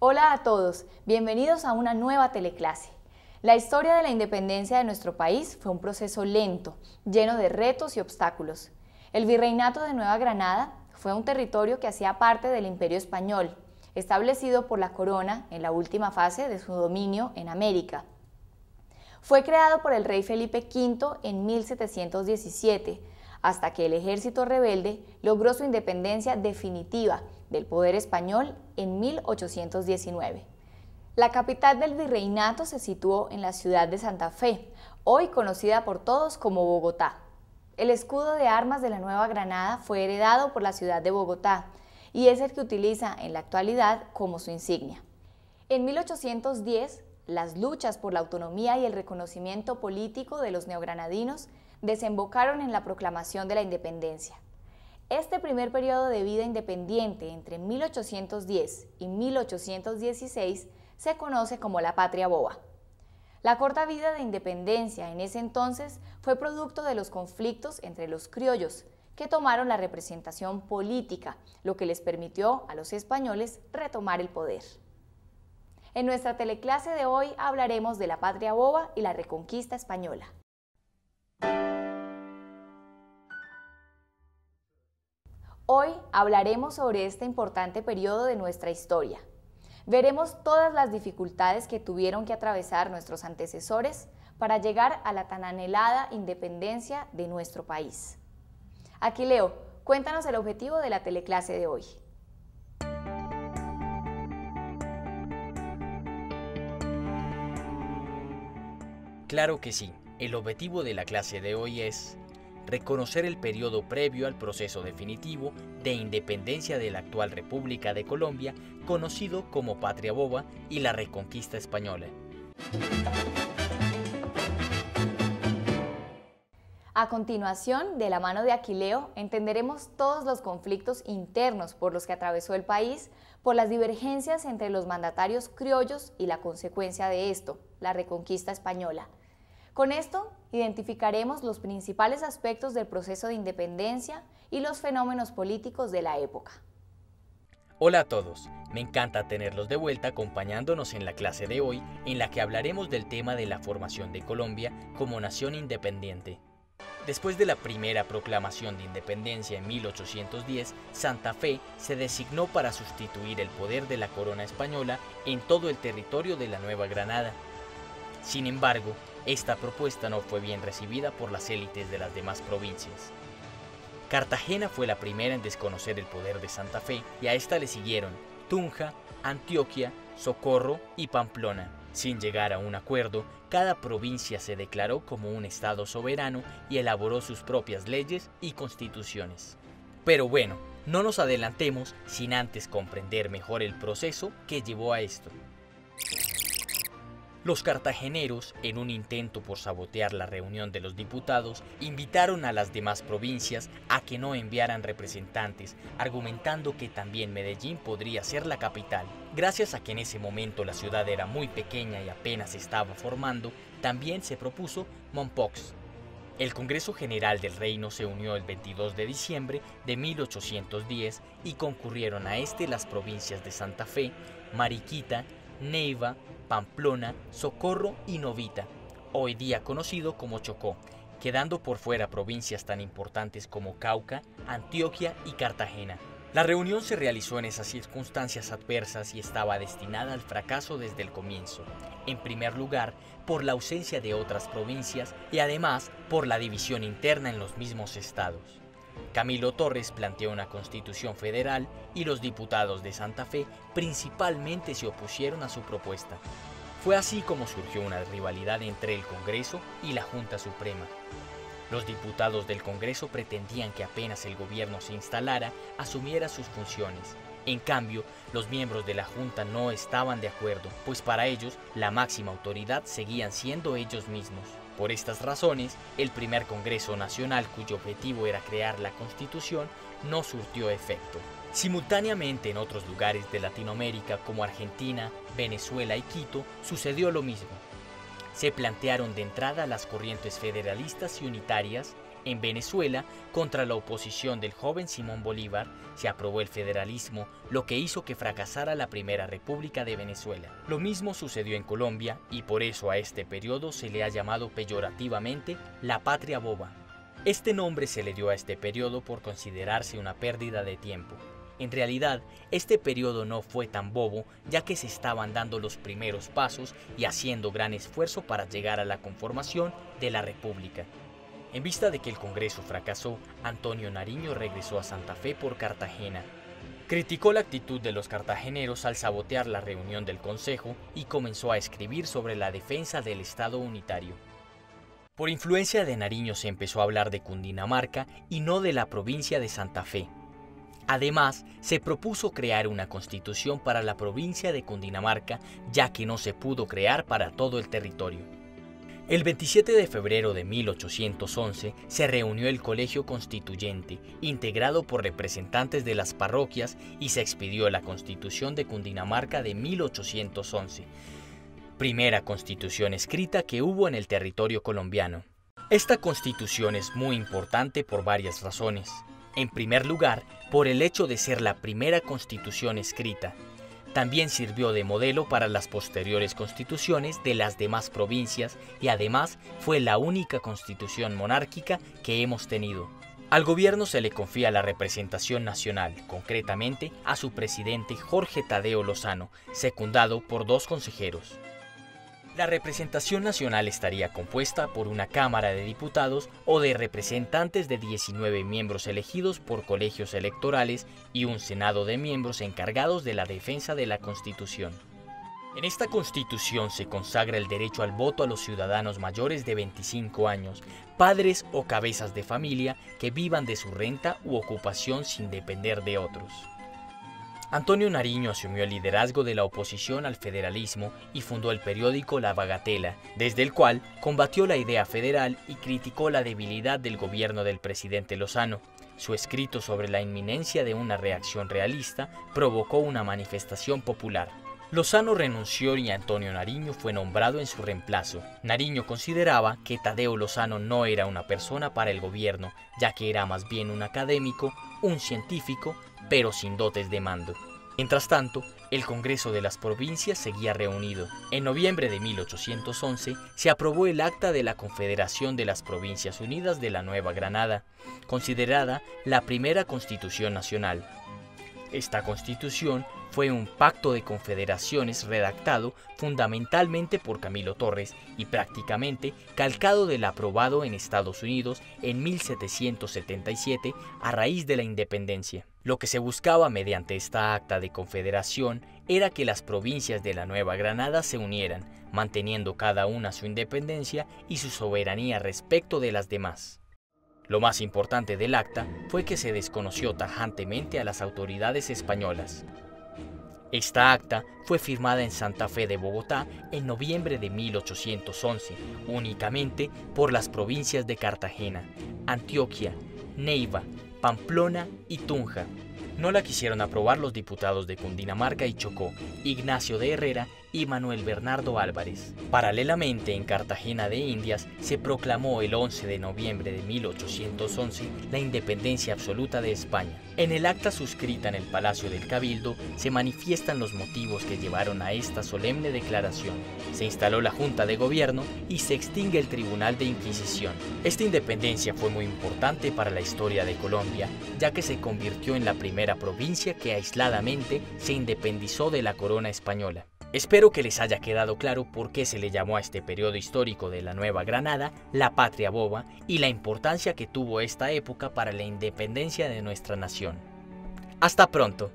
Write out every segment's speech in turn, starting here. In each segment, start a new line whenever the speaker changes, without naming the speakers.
Hola a todos, bienvenidos a una nueva teleclase. La historia de la independencia de nuestro país fue un proceso lento, lleno de retos y obstáculos. El Virreinato de Nueva Granada fue un territorio que hacía parte del Imperio Español, establecido por la corona en la última fase de su dominio en América. Fue creado por el rey Felipe V en 1717, hasta que el ejército rebelde logró su independencia definitiva del poder español en 1819. La capital del virreinato se situó en la ciudad de Santa Fe, hoy conocida por todos como Bogotá. El escudo de armas de la Nueva Granada fue heredado por la ciudad de Bogotá y es el que utiliza en la actualidad como su insignia. En 1810, las luchas por la autonomía y el reconocimiento político de los neogranadinos desembocaron en la proclamación de la independencia. Este primer periodo de vida independiente entre 1810 y 1816 se conoce como la Patria Boba. La corta vida de independencia en ese entonces fue producto de los conflictos entre los criollos, que tomaron la representación política, lo que les permitió a los españoles retomar el poder. En nuestra teleclase de hoy hablaremos de la Patria Boba y la Reconquista Española. Hoy hablaremos sobre este importante periodo de nuestra historia. Veremos todas las dificultades que tuvieron que atravesar nuestros antecesores para llegar a la tan anhelada independencia de nuestro país. Aquileo, cuéntanos el objetivo de la teleclase de hoy.
Claro que sí, el objetivo de la clase de hoy es reconocer el periodo previo al proceso definitivo de independencia de la actual República de Colombia, conocido como Patria Boba, y la Reconquista Española.
A continuación, de la mano de Aquileo, entenderemos todos los conflictos internos por los que atravesó el país, por las divergencias entre los mandatarios criollos y la consecuencia de esto, la Reconquista Española. Con esto, identificaremos los principales aspectos del proceso de independencia y los fenómenos políticos de la época.
Hola a todos, me encanta tenerlos de vuelta acompañándonos en la clase de hoy, en la que hablaremos del tema de la formación de Colombia como nación independiente. Después de la primera proclamación de independencia en 1810, Santa Fe se designó para sustituir el poder de la corona española en todo el territorio de la Nueva Granada. Sin embargo, esta propuesta no fue bien recibida por las élites de las demás provincias. Cartagena fue la primera en desconocer el poder de Santa Fe y a esta le siguieron Tunja, Antioquia, Socorro y Pamplona. Sin llegar a un acuerdo, cada provincia se declaró como un estado soberano y elaboró sus propias leyes y constituciones. Pero bueno, no nos adelantemos sin antes comprender mejor el proceso que llevó a esto. Los cartageneros, en un intento por sabotear la reunión de los diputados, invitaron a las demás provincias a que no enviaran representantes, argumentando que también Medellín podría ser la capital. Gracias a que en ese momento la ciudad era muy pequeña y apenas se estaba formando, también se propuso Mompox. El Congreso General del Reino se unió el 22 de diciembre de 1810 y concurrieron a este las provincias de Santa Fe, Mariquita, Neiva, Pamplona, Socorro y Novita, hoy día conocido como Chocó, quedando por fuera provincias tan importantes como Cauca, Antioquia y Cartagena. La reunión se realizó en esas circunstancias adversas y estaba destinada al fracaso desde el comienzo, en primer lugar por la ausencia de otras provincias y además por la división interna en los mismos estados. Camilo Torres planteó una constitución federal y los diputados de Santa Fe principalmente se opusieron a su propuesta. Fue así como surgió una rivalidad entre el Congreso y la Junta Suprema. Los diputados del Congreso pretendían que apenas el gobierno se instalara, asumiera sus funciones. En cambio, los miembros de la Junta no estaban de acuerdo, pues para ellos la máxima autoridad seguían siendo ellos mismos. Por estas razones, el primer Congreso Nacional, cuyo objetivo era crear la Constitución, no surtió efecto. Simultáneamente en otros lugares de Latinoamérica como Argentina, Venezuela y Quito sucedió lo mismo. se plantearon de entrada las corrientes federalistas y unitarias. En Venezuela, contra la oposición del joven Simón Bolívar, se aprobó el federalismo, lo que hizo que fracasara la Primera República de Venezuela. Lo mismo sucedió en Colombia y por eso a este periodo se le ha llamado peyorativamente la Patria Boba. Este nombre se le dio a este periodo por considerarse una pérdida de tiempo. En realidad, este periodo no fue tan bobo, ya que se estaban dando los primeros pasos y haciendo gran esfuerzo para llegar a la conformación de la República. En vista de que el Congreso fracasó, Antonio Nariño regresó a Santa Fe por Cartagena. Criticó la actitud de los cartageneros al sabotear la reunión del Consejo y comenzó a escribir sobre la defensa del Estado unitario. Por influencia de Nariño se empezó a hablar de Cundinamarca y no de la provincia de Santa Fe. Además, se propuso crear una constitución para la provincia de Cundinamarca, ya que no se pudo crear para todo el territorio. El 27 de febrero de 1811 se reunió el Colegio Constituyente, integrado por representantes de las parroquias, y se expidió la Constitución de Cundinamarca de 1811, primera constitución escrita que hubo en el territorio colombiano. Esta constitución es muy importante por varias razones. En primer lugar, por el hecho de ser la primera constitución escrita. También sirvió de modelo para las posteriores constituciones de las demás provincias y además fue la única constitución monárquica que hemos tenido. Al gobierno se le confía la representación nacional, concretamente a su presidente Jorge Tadeo Lozano, secundado por 2 consejeros. La representación nacional estaría compuesta por una Cámara de Diputados o de representantes de 19 miembros elegidos por colegios electorales y un Senado de miembros encargados de la defensa de la Constitución. En esta Constitución se consagra el derecho al voto a los ciudadanos mayores de 25 años, padres o cabezas de familia que vivan de su renta u ocupación sin depender de otros. Antonio Nariño asumió el liderazgo de la oposición al federalismo y fundó el periódico La Bagatela, desde el cual combatió la idea federal y criticó la debilidad del gobierno del presidente Lozano. Su escrito sobre la inminencia de una reacción realista provocó una manifestación popular. Lozano renunció y Antonio Nariño fue nombrado en su reemplazo. Nariño consideraba que Tadeo Lozano no era una persona para el gobierno, ya que era más bien un académico, un científico, pero sin dotes de mando. Mientras tanto, el Congreso de las Provincias seguía reunido. En noviembre de 1811 se aprobó el Acta de la Confederación de las Provincias Unidas de la Nueva Granada, considerada la primera Constitución Nacional. Esta Constitución fue un pacto de confederaciones redactado fundamentalmente por Camilo Torres y prácticamente calcado del aprobado en Estados Unidos en 1777 a raíz de la independencia. Lo que se buscaba mediante esta acta de confederación era que las provincias de la Nueva Granada se unieran, manteniendo cada una su independencia y su soberanía respecto de las demás. Lo más importante del acta fue que se desconoció tajantemente a las autoridades españolas. Esta acta fue firmada en Santa Fe de Bogotá en noviembre de 1811, únicamente por las provincias de Cartagena, Antioquia, Neiva, Pamplona y Tunja. No la quisieron aprobar los diputados de Cundinamarca y Chocó, Ignacio de Herrera y Manuel Bernardo Álvarez. Paralelamente, en Cartagena de Indias se proclamó el 11 de noviembre de 1811 la independencia absoluta de España. En el acta suscrita en el Palacio del Cabildo se manifiestan los motivos que llevaron a esta solemne declaración. Se instaló la Junta de Gobierno y se extingue el Tribunal de Inquisición. Esta independencia fue muy importante para la historia de Colombia, ya que se convirtió en la primera provincia que aisladamente se independizó de la corona española. Espero que les haya quedado claro por qué se le llamó a este periodo histórico de la Nueva Granada la Patria Boba y la importancia que tuvo esta época para la independencia de nuestra nación. ¡Hasta pronto!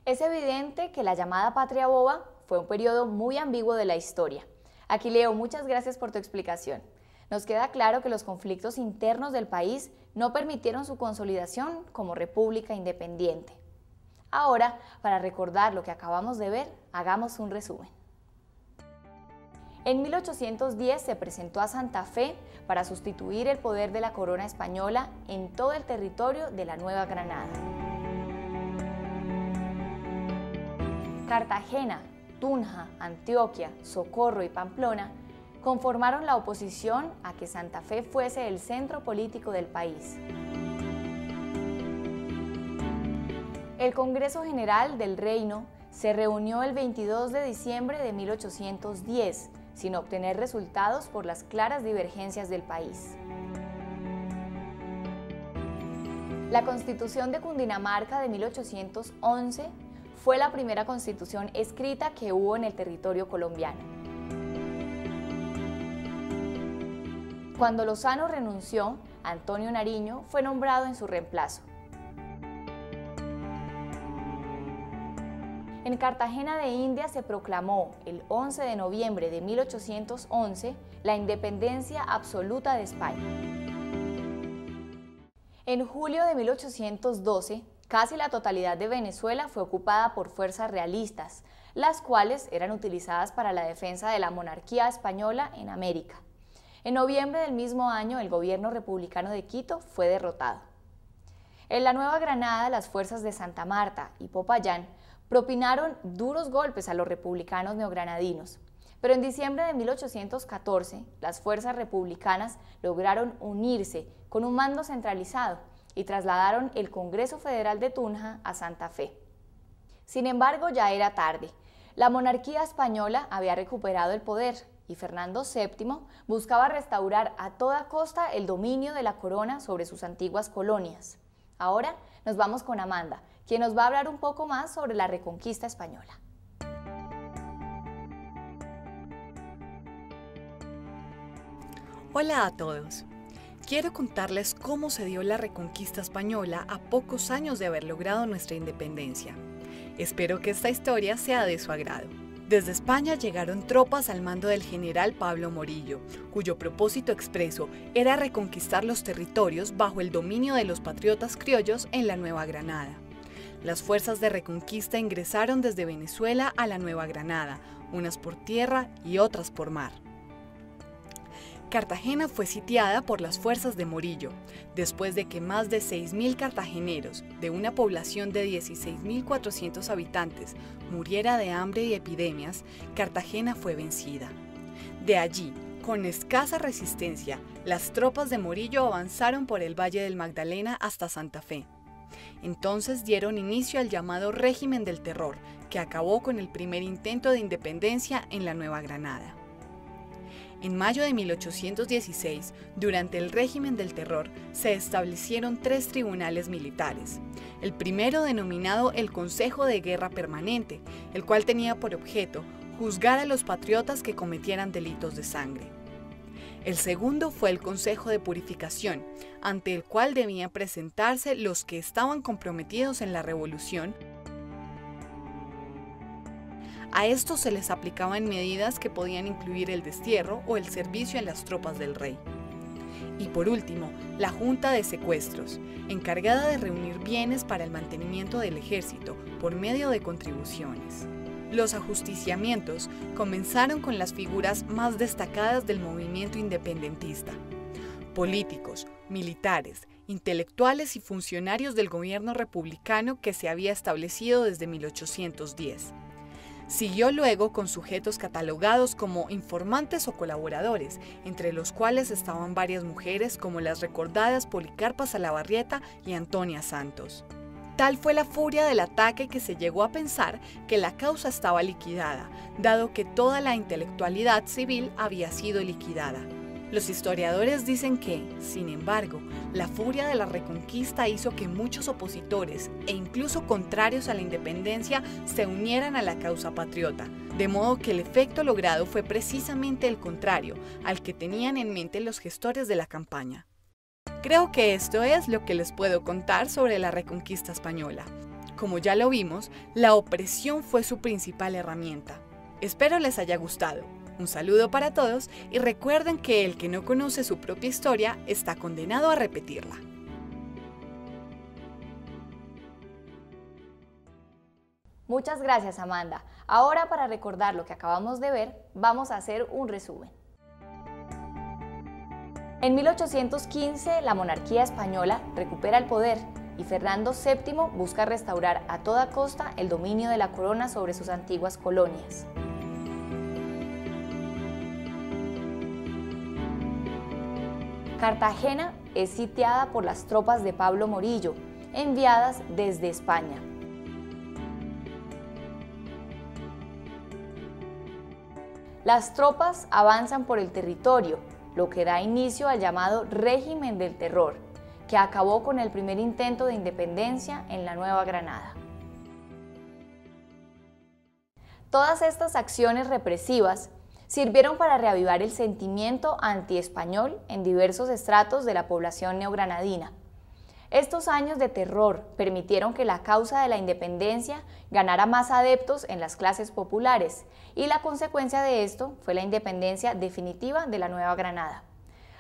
Es evidente que la llamada Patria Boba fue un periodo muy ambiguo de la historia. Aquileo, muchas gracias por tu explicación. Nos queda claro que los conflictos internos del país no permitieron su consolidación como república independiente. Ahora, para recordar lo que acabamos de ver, hagamos un resumen. En 1810 se presentó a Santa Fe para sustituir el poder de la corona española en todo el territorio de la Nueva Granada. Cartagena, Tunja, Antioquia, Socorro y Pamplona conformaron la oposición a que Santa Fe fuese el centro político del país. El Congreso General del Reino se reunió el 22 de diciembre de 1810, sin obtener resultados por las claras divergencias del país. La Constitución de Cundinamarca de 1811 fue la primera constitución escrita que hubo en el territorio colombiano. Cuando Lozano renunció, Antonio Nariño fue nombrado en su reemplazo. En Cartagena de Indias se proclamó el 11 de noviembre de 1811 la independencia absoluta de España. En julio de 1812, casi la totalidad de Venezuela fue ocupada por fuerzas realistas, las cuales eran utilizadas para la defensa de la monarquía española en América. En noviembre del mismo año, el gobierno republicano de Quito fue derrotado. En la Nueva Granada, las fuerzas de Santa Marta y Popayán propinaron duros golpes a los republicanos neogranadinos, pero en diciembre de 1814, las fuerzas republicanas lograron unirse con un mando centralizado y trasladaron el Congreso Federal de Tunja a Santa Fe. Sin embargo, ya era tarde. La monarquía española había recuperado el poder y Fernando VII buscaba restaurar a toda costa el dominio de la corona sobre sus antiguas colonias. Ahora nos vamos con Amanda, quien nos va a hablar un poco más sobre la Reconquista española.
Hola a todos. Quiero contarles cómo se dio la Reconquista española a pocos años de haber logrado nuestra independencia. Espero que esta historia sea de su agrado. Desde España llegaron tropas al mando del general Pablo Morillo, cuyo propósito expreso era reconquistar los territorios bajo el dominio de los patriotas criollos en la Nueva Granada. Las fuerzas de Reconquista ingresaron desde Venezuela a la Nueva Granada, unas por tierra y otras por mar. Cartagena fue sitiada por las fuerzas de Morillo. Después de que más de 6.000 cartageneros, de una población de 16.400 habitantes, muriera de hambre y epidemias, Cartagena fue vencida. De allí, con escasa resistencia, las tropas de Morillo avanzaron por el Valle del Magdalena hasta Santa Fe. Entonces dieron inicio al llamado Régimen del Terror, que acabó con el primer intento de independencia en la Nueva Granada. En mayo de 1816, durante el régimen del terror, se establecieron 3 tribunales militares. El primero denominado el Consejo de Guerra Permanente, el cual tenía por objeto juzgar a los patriotas que cometieran delitos de sangre. El segundo fue el Consejo de Purificación, ante el cual debían presentarse los que estaban comprometidos en la revolución. A estos se les aplicaban medidas que podían incluir el destierro o el servicio en las tropas del rey. Y por último, la Junta de Secuestros, encargada de reunir bienes para el mantenimiento del ejército por medio de contribuciones. Los ajusticiamientos comenzaron con las figuras más destacadas del movimiento independentista: políticos, militares, intelectuales y funcionarios del gobierno republicano que se había establecido desde 1810. Siguió luego con sujetos catalogados como informantes o colaboradores, entre los cuales estaban varias mujeres como las recordadas Policarpa Salabarrieta y Antonia Santos. Tal fue la furia del ataque que se llegó a pensar que la causa estaba liquidada, dado que toda la intelectualidad civil había sido liquidada. Los historiadores dicen que, sin embargo, la furia de la Reconquista hizo que muchos opositores e incluso contrarios a la independencia se unieran a la causa patriota, de modo que el efecto logrado fue precisamente el contrario al que tenían en mente los gestores de la campaña. Creo que esto es lo que les puedo contar sobre la Reconquista española. Como ya lo vimos, la opresión fue su principal herramienta. Espero les haya gustado. Un saludo para todos y recuerden que el que no conoce su propia historia está condenado a repetirla.
Muchas gracias, Amanda. Ahora, para recordar lo que acabamos de ver, vamos a hacer un resumen. En 1815, la monarquía española recupera el poder, y Fernando VII busca restaurar a toda costa el dominio de la corona sobre sus antiguas colonias. Cartagena es sitiada por las tropas de Pablo Morillo, enviadas desde España. Las tropas avanzan por el territorio, lo que da inicio al llamado Régimen del Terror, que acabó con el primer intento de independencia en la Nueva Granada. Todas estas acciones represivas sirvieron para reavivar el sentimiento antiespañol en diversos estratos de la población neogranadina. Estos años de terror permitieron que la causa de la independencia ganara más adeptos en las clases populares y la consecuencia de esto fue la independencia definitiva de la Nueva Granada.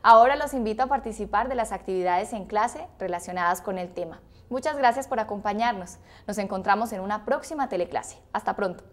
Ahora los invito a participar de las actividades en clase relacionadas con el tema. Muchas gracias por acompañarnos. Nos encontramos en una próxima teleclase. Hasta pronto.